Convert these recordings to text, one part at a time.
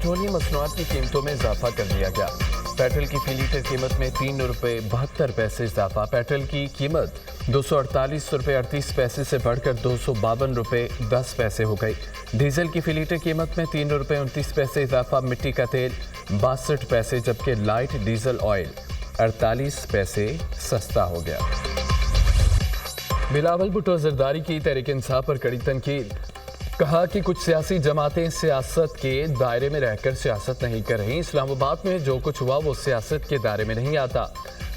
Petroleum मसनूआत की कीमतों में इजाफा कर दिया गया। पेट्रोल की फी लीटर कीमत में 3 रुपये 72 पैसे इजाफा। पेट्रोल की कीमत 248 रुपये 38 पैसे से बढ़कर 252 रुपये 10 पैसे हो गई। डीजल की फी लीटर कीमत में 3 रुपये 29 पैसे इजाफा। मिट्टी का तेल 62 पैसे, जबकि लाइट डीजल ऑयल 48 पैसे सस्ता हो गया। बिलावल भुट्टो जरदारी की तहरीक इंसाफ पर कड़ी तनकीद। कहा कि कुछ सियासी जमातें सियासत के दायरे में रहकर सियासत नहीं कर रही। इस्लामाबाद में जो कुछ हुआ वो सियासत के दायरे में नहीं आता।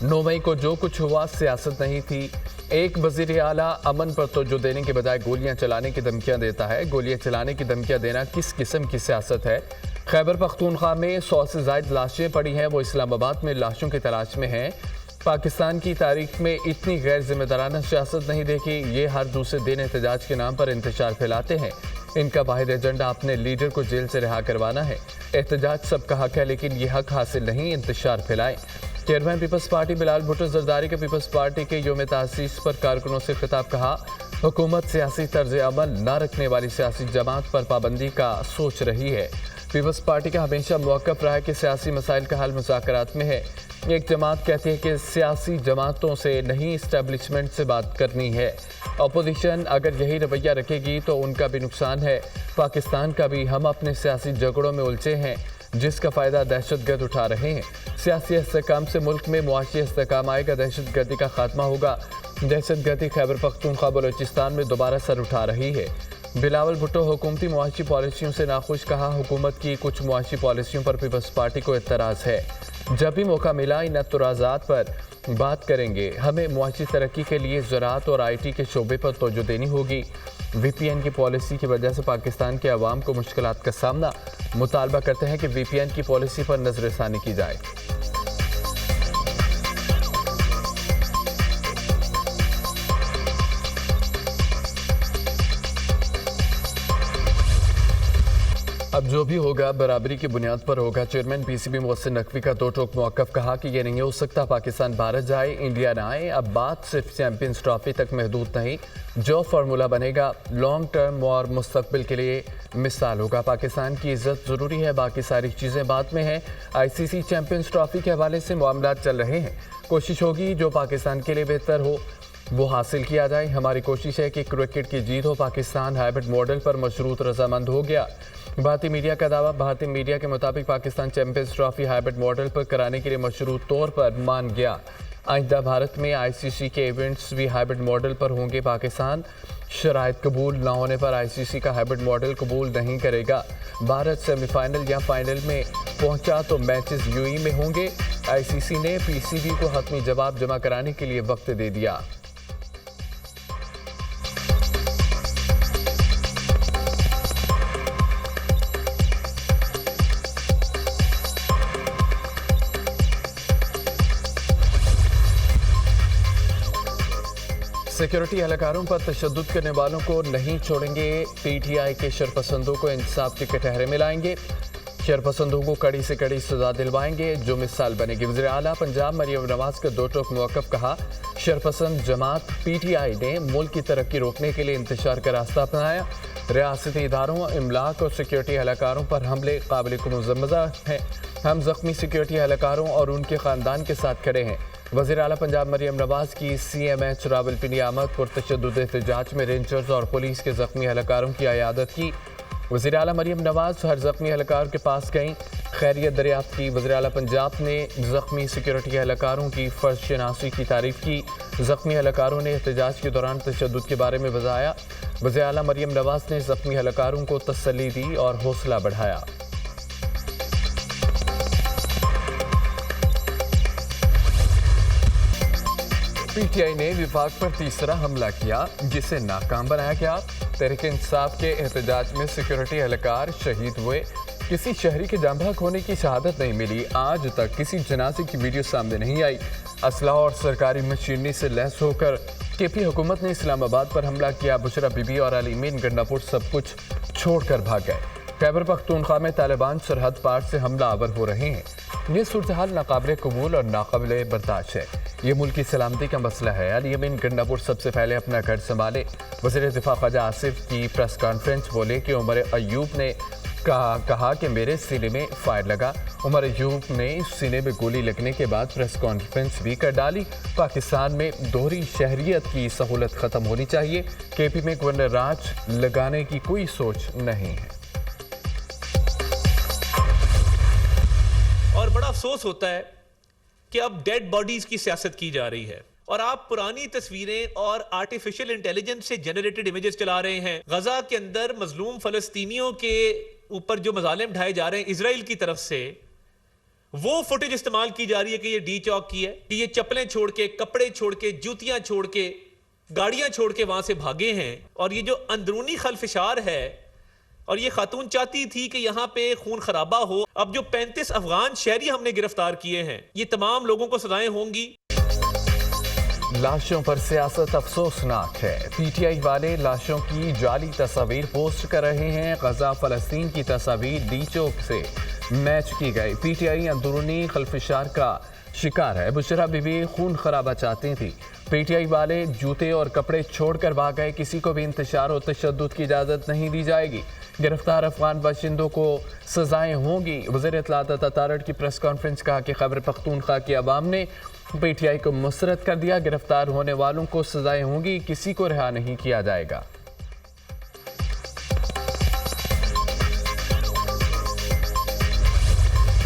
9 मई को जो कुछ हुआ सियासत नहीं थी। एक वजीर आला अमन पर तवज्जो देने के बजाय गोलियां चलाने की धमकियां देता है। गोलियां चलाने की धमकियां देना किस किस्म की सियासत है? खैबर पख्तूनख्वा में 100 से ज़ायद लाशें पड़ी हैं, वो इस्लामाबाद में लाशों की तलाश में हैं। पाकिस्तान की तारीख में इतनी गैर जिम्मेदाराना सियासत नहीं देखी। ये हर दूसरे दिन एहतजाज के नाम पर इंतशार फैलाते हैं। इनका वाहिद एजेंडा अपने लीडर को जेल से रिहा करवाना है। एहतजाज सबका हक है, लेकिन ये हक हासिल नहीं इंतशार फैलाएं। चेयरमैन पीपल्स पार्टी बिलावल भुट्टो जरदारी के पीपल्स पार्टी के यौम तासीस पर कारकुनों से खिताब। कहा, हुकूमत सियासी तर्ज अमल न रखने वाली सियासी जमात पर पाबंदी का सोच रही है। पीपल्स पार्टी का हमेशा मौक़िफ़ रहा है कि सियासी मसाइल का हल मुज़ाकरात में है। एक जमात कहती है कि सियासी जमातों से नहीं इस्टेब्लिशमेंट से बात करनी है। अपोजिशन अगर यही रवैया रखेगी तो उनका भी नुकसान है, पाकिस्तान का भी। हम अपने सियासी झगड़ों में उलझे हैं, जिसका फ़ायदा दहशतगर्द उठा रहे हैं। सियासी इस्तेहकाम से मुल्क में मुआशी इस्तेहकाम आएगा, दहशतगर्दी का खात्मा होगा। दहशतगर्दी खैबर पख्तूनख्वा बलोचिस्तान में दोबारा सर उठा रही है। बिलावल भुट्टो हुकूमती मुआशी पॉलिसियों से नाखुश। कहा, हुकूमत की कुछ मुआशी पॉलिसियों पर पीपल्स पार्टी को एतराज़ है। जब भी मौका मिला इन एतराज़ात पर बात करेंगे। हमें मुआशी तरक्की के लिए ज़राअत और IT के शोबे पर तवज्जो देनी होगी। VPN की पॉलिसी की वजह से पाकिस्तान के अवाम को मुश्किलात का सामना। मुतालबा करते हैं कि VPN की पॉलिसी पर नज़रसानी की जाए। अब जो भी होगा बराबरी की बुनियाद पर होगा। चेयरमैन PCB मोहसिन नकवी का दो टोक मौक़िफ़। कहा कि ये नहीं हो सकता पाकिस्तान भारत जाए, इंडिया ना आए। अब बात सिर्फ चैंपियंस ट्रॉफी तक महदूद नहीं, जो फार्मूला बनेगा लॉन्ग टर्म और मुस्तकबिल के लिए मिसाल होगा। पाकिस्तान की इज्जत ज़रूरी है, बाकी सारी चीज़ें बाद में हैं। ICC चैंपियंस ट्रॉफी के हवाले से मामलात चल रहे हैं। कोशिश होगी जो पाकिस्तान के लिए बेहतर हो वो हासिल किया जाए। हमारी कोशिश है कि क्रिकेट की जीत हो। पाकिस्तान हाइब्रिड मॉडल पर मशरूत रजामंद हो गया। भारतीय मीडिया का दावा। भारतीय मीडिया के मुताबिक Pakistan champions trophy hybrid model पर कराने के लिए मशरूत तौर पर मान गया। आइंदा भारत में ICC के इवेंट्स भी हाइब्रिड मॉडल पर होंगे। पाकिस्तान शराइत कबूल न होने पर ICC का हाइब्रिड मॉडल कबूल नहीं करेगा। भारत सेमीफाइनल या फाइनल में पहुंचा तो मैचेस UAE में होंगे। ICC ने PCB को हतमी जवाब जमा कराने के लिए वक्त दे दिया। सिक्योरिटी एहलकारों पर तशद्दुद करने वालों को नहीं छोड़ेंगे। PTI के शरपसंदों को इंसाफ के कटहरे में लाएंगे। शरपसंदों को कड़ी से कड़ी सजा दिलवाएंगे जो मिसाल बनेगी। वज़ीर आला पंजाब मरियम नवाज का दो टोक मौक़िफ़। कहा, शरपसंद जमात PTI ने मुल्क की तरक्की रोकने के लिए इंतशार का रास्ता अपनाया। रियासती इदारों, इमलाक और सिक्योरिटी एहलकारों पर हमले काबिल मुज़म्मज़ा हैं। हम ज़ख्मी सिक्योरिटी एहलकारों और उनके ख़ानदान के साथ खड़े हैं। वज़ीर आला पंजाब मरियम नवाज की CMH रावलपिंडी आमद पर तशद्दुद एहतजाज में रेंजर्स और पुलिस के ज़ख्मी एहलकारों की अयादत की। वज़ीर आला मरियम नवाज हर ज़ख्मी एहलकार के पास गईं, खैरियत दरियाफ्त की। वज़ीर आला पंजाब ने ज़ख्मी सिक्योरिटी एहलकारों की फ़र्ज शनासी की तारीफ़ की। ज़ख्मी एहलकारों ने एहतजाज के दौरान तशद्दुद के बारे में बताया। वज़ीर आला मरियम नवाज ने ज़ख्मी एहलकारों को तसल्ली दी और हौसला बढ़ाया। PTI ने विफाक पर तीसरा हमला किया, जिसे नाकाम बनाया गया। तहरीक इंसाफ के एहतजाज में सिक्योरिटी एहलकार शहीद हुए। किसी शहरी के जान बहक होने की शहादत नहीं मिली। आज तक किसी जनाजे की वीडियो सामने नहीं आई। असला और सरकारी मशीनरी से लैस होकर KP हुकूमत ने इस्लामाबाद पर हमला किया। बुशरा बीबी और अलीमीन गंडापुर सब कुछ छोड़कर भाग गए। खैबर पख्तूनख्वा में तालिबान सरहद पार से हमला आवर हो रहे हैं। ये सूरत-ए-हाल नाकाबिले कबूल और नाकाबिले बर्दाश्त है। ये मुल्क की सलामती का मसला है। अल यमीन गंडापुर सबसे पहले अपना घर संभाले। वज़ीर दिफा ख्वाजा आसिफ की प्रेस कॉन्फ्रेंस बोले कि उमर अयूब ने कहा कि मेरे सीने में फायर लगा। उमर अयूब ने सीने में गोली लगने के बाद प्रेस कॉन्फ्रेंस भी कर डाली। पाकिस्तान में दोहरी शहरियत की सहूलत ख़त्म होनी चाहिए। केपी में गवर्नर राज लगाने की कोई सोच नहीं है। और बड़ा अफसोस होता है कि अब डेड बॉडीज की सियासत की जा रही है और आप पुरानी तस्वीरें और आर्टिफिशियल इंटेलिजेंस से जनरेटेड इमेजेस चला रहे हैं। गजा के अंदर मजलूम फलस्तीनियों के ऊपर जो मजालिम ढाए जा रहे हैं इजराइल की तरफ से, वो फुटेज इस्तेमाल की जा रही है कि ये डी चौक की है, कि ये चप्पलें छोड़ के, कपड़े छोड़ के, जूतियां छोड़ के, गाड़ियां छोड़ के वहां से भागे हैं। और ये जो अंदरूनी खलफिशार है, और ये खातून चाहती थी कि यहाँ पे खून खराबा हो। अब जो 35 अफगान शहरी हमने गिरफ्तार किए हैं, ये तमाम लोगों को सजाएं होंगी। लाशों पर सियासत अफसोसनाक है। पीटीआई वाले लाशों की जाली तस्वीर पोस्ट कर रहे हैं। गजा फलस्तीन की तस्वीर डी चौक से मैच की गई। पीटीआई अंदरूनी खलफिशार का शिकार है। बुशरा बीबी खून खराबा चाहती थी। पीटीआई वाले जूते और कपड़े छोड़कर भाग गए। किसी को भी इंतशार और तशद्दुद की इजाज़त नहीं दी जाएगी। गिरफ्तार अफगान बाशिंदों को सजाएं होंगी। वज़ीर इत्तलात तारड़ की प्रेस कॉन्फ्रेंस कहा कि खैबर पख्तूनख्वा की अवाम ने पीटीआई को मुसरत कर दिया। गिरफ्तार होने वालों को सजाएं होंगी, किसी को रिहा नहीं किया जाएगा।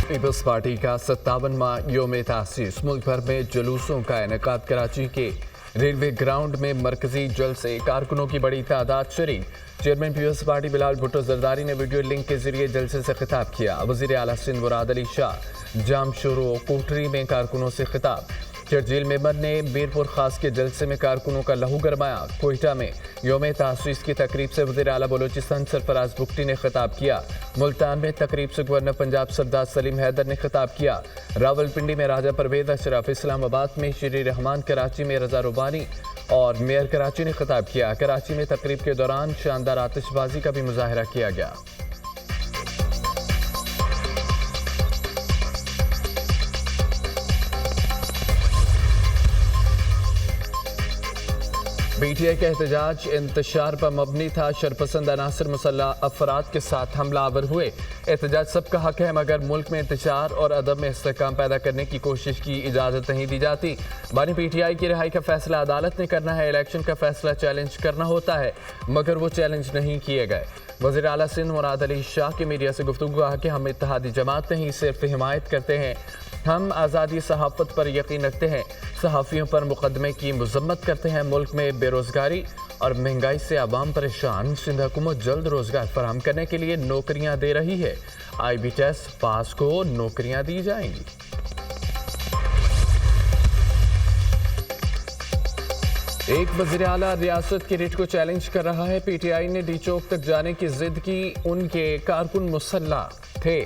पीपल्स पार्टी का 57वां योम तासीस। मुल्क भर में जुलूसों का इनेकाद। कराची के रेलवे ग्राउंड में मरकजी जलसे, कारकुनों की बड़ी तादाद शरीक। चेयरमैन पीपल्स पार्टी बिलाल भुट्टो जरदारी ने वीडियो लिंक के जरिए जलसे से खिताब किया। वज़ीर आला सिंध मुराद अली शाह जामशोरो कोटरी में कारकुनों से खिताब। शर्जील मेमन ने मीरपुर खास के जलसे में कारकुनों का लहू गरमाया। कोयटा में योम तासीस की तकरीब से वज़ीर आला बलोचिस्तान सरफराज बुगटी ने खिताब किया। मुल्तान में तकरीब से गवर्नर पंजाब सरदार सलीम हैदर ने खिताब किया। रावलपिंडी में राजा परवेज अशरफ, इस्लामाबाद में शरीर रहमान, कराची में रजा रुबानी और मेयर कराची ने खिताब किया। कराची में तकरीब के दौरान शानदार आतिशबाजी का भी मुजाहरा किया गया। पीटीआई का एहतजाज इंतशार पर मबनी था। शरपसंद अनासर मुसल्लह अफराद के साथ हमला आवर हुए। एहतजाज सबका हक है, मगर मुल्क में इंतशार और अदब में इस्तेहकाम पैदा करने की कोशिश की इजाज़त नहीं दी जाती। बानी पीटीआई की रिहाई का फैसला अदालत ने करना है। इलेक्शन का फैसला चैलेंज करना होता है, मगर वो चैलेंज नहीं किए गए। वज़ीर आला सिंध मुराद अली शाह की मीडिया से गुफ्तगू कहा कि हम इत्तेहादी जमात नहीं, सिर्फ हिमायत करते हैं। हम आज़ादी सहाफ़त पर यकीन रखते हैं। सहाफ़ियों पर मुकदमे की मज़म्मत करते हैं। मुल्क में बेरोज़गारी और महंगाई से आवाम परेशान। सिंध हुकूमत जल्द रोज़गार फराहम करने के लिए नौकरियां दे रही है। IB टेस्ट पास को नौकरियां दी जाएंगी। एक वज़ीर आला रियासत की रिट को चैलेंज कर रहा है। पीटीआई ने डी चौक तक जाने की जिद की। उनके कारकुन मुसल्ला थे।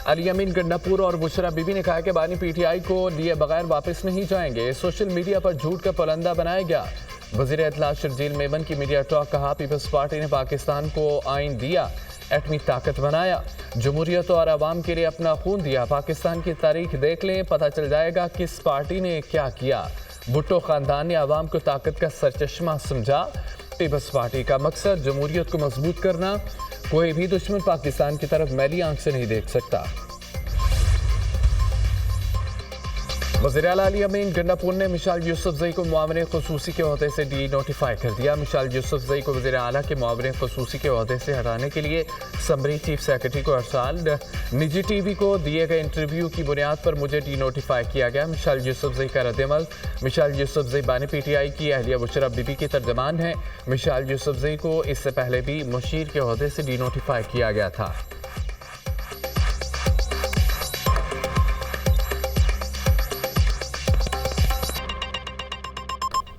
अल यमीन गंडापुर और बुशरा बीबी ने कहा कि बानी पीटीआई को लिए बगैर वापस नहीं जाएंगे। सोशल मीडिया पर झूठ का पुलंदा बनाया गया। वज़ीर इत्तलात शर्जील मेमन की मीडिया टॉक कहा, पीपल्स पार्टी ने पाकिस्तान को आइन दिया, एटमी ताकत बनाया, जमहूरियत और आवाम के लिए अपना खून दिया। पाकिस्तान की तारीख देख लें, पता चल जाएगा किस पार्टी ने क्या किया। भुट्टो खानदान ने आवाम को ताकत का सरचश्मा समझा। पीपल्स पार्टी का मकसद जमहूरियत को मजबूत करना। कोई भी दुश्मन पाकिस्तान की तरफ मैली आंख से नहीं देख सकता। वज़ीर आला अल यमीन गंडापुर ने मिशाल यूसुफजई को मुआविन ख़ुसूसी के ओहदे से डी नोटिफाई कर दिया। मिशाल यूसुफजई को वज़ीर आला के मुआविन ख़ुसूसी के ओहदे से हटाने के लिए समरी चीफ सेक्रेटरी को अरसाल। निजी टीवी को दिए गए इंटरव्यू की बुनियाद पर मुझे डी नोटिफाई किया गया। मिशाल यूसुफजई का रद्दअमल। मिशाल यूसुफजई बानी पीटीआई की अहलिया बुशरा बीबी की तर्जमान है। मिशाल यूसुफजई को इससे पहले भी मुशीर के ओहदे से डी नोटिफाई किया गया था।